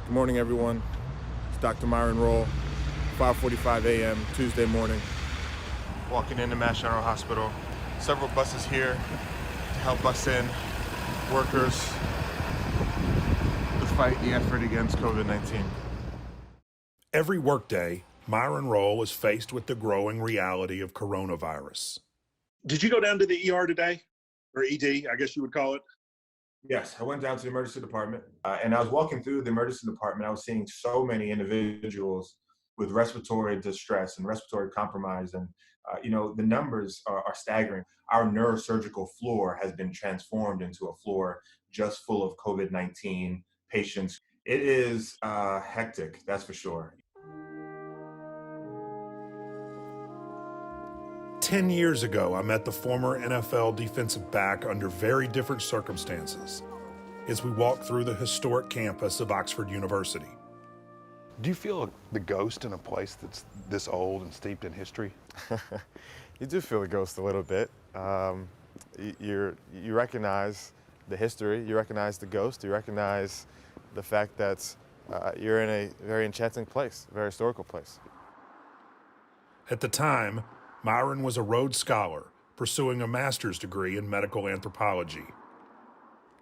Good morning, everyone. It's Dr. Myron Rolle, 5:45 a.m. Tuesday morning. Walking into Mass General Hospital. Several buses here to help us in workers to fight the effort against COVID-19. Every workday, Myron Rolle is faced with the growing reality of coronavirus. Did you go down to the ER today? Or ED, I guess you would call it? Yes, I went down to the emergency department, and I was walking through the emergency department. I was seeing so many individuals with respiratory distress and respiratory compromise, and the numbers are staggering. Our neurosurgical floor has been transformed into a floor just full of COVID-19 patients. It is hectic, that's for sure. 10 years ago, I met the former NFL defensive back under very different circumstances as we walked through the historic campus of Oxford University. Do you feel the ghost in a place that's this old and steeped in history? You do feel the ghost a little bit. You recognize the history, you recognize the ghost, you recognize the fact that you're in a very enchanting place, a very historical place. At the time, Myron was a Rhodes Scholar pursuing a master's degree in medical anthropology.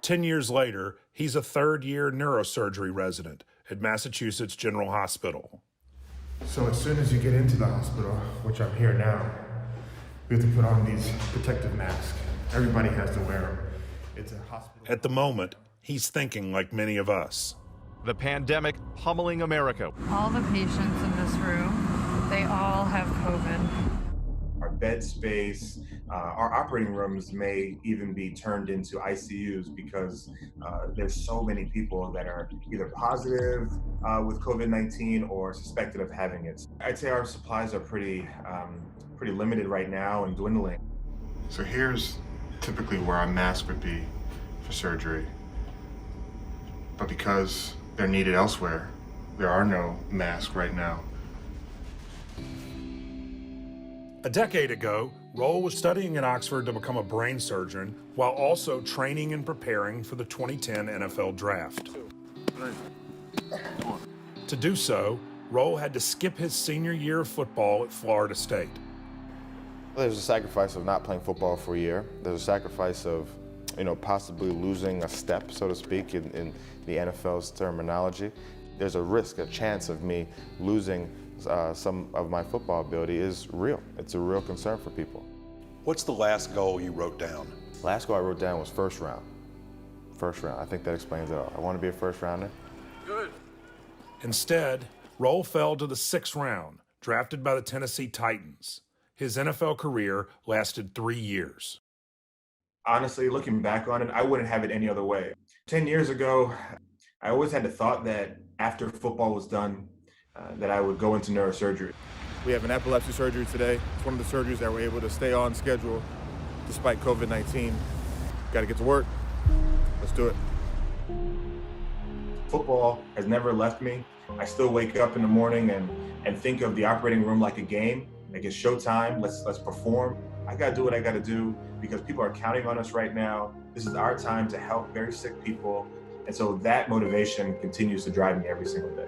10 years later, he's a third-year neurosurgery resident at Massachusetts General Hospital. So as soon as you get into the hospital, which I'm here now, we have to put on these protective masks. Everybody has to wear them. It's a hospital. At the moment, he's thinking like many of us. The pandemic pummeling America. All the patients in this room, they all have COVID. Our bed space, our operating rooms may even be turned into ICUs because there's so many people that are either positive with COVID-19 or suspected of having it. I'd say our supplies are pretty limited right now and dwindling. So here's typically where our mask would be for surgery. But because they're needed elsewhere, there are no masks right now. A decade ago, Rolle was studying at Oxford to become a brain surgeon while also training and preparing for the 2010 NFL Draft. To do so, Rolle had to skip his senior year of football at Florida State. There's a sacrifice of not playing football for a year. There's a sacrifice of, possibly losing a step, so to speak, in the NFL's terminology. There's a risk, a chance of me losing some of my football ability is real. It's a real concern for people. What's the last goal you wrote down? Last goal I wrote down was first round. First round, I think that explains it all. I want to be a first rounder. Good. Instead, Rolle fell to the 6th round, drafted by the Tennessee Titans. His NFL career lasted 3 years. Honestly, looking back on it, I wouldn't have it any other way. 10 years ago, I always had the thought that after football was done, that I would go into neurosurgery. We have an epilepsy surgery today. It's one of the surgeries that we're able to stay on schedule despite COVID-19. Got to get to work. Let's do it. Football has never left me. I still wake up in the morning and think of the operating room like a game. Like it's showtime. Let's perform. I got to do what I got to do because people are counting on us right now. This is our time to help very sick people. And so that motivation continues to drive me every single day.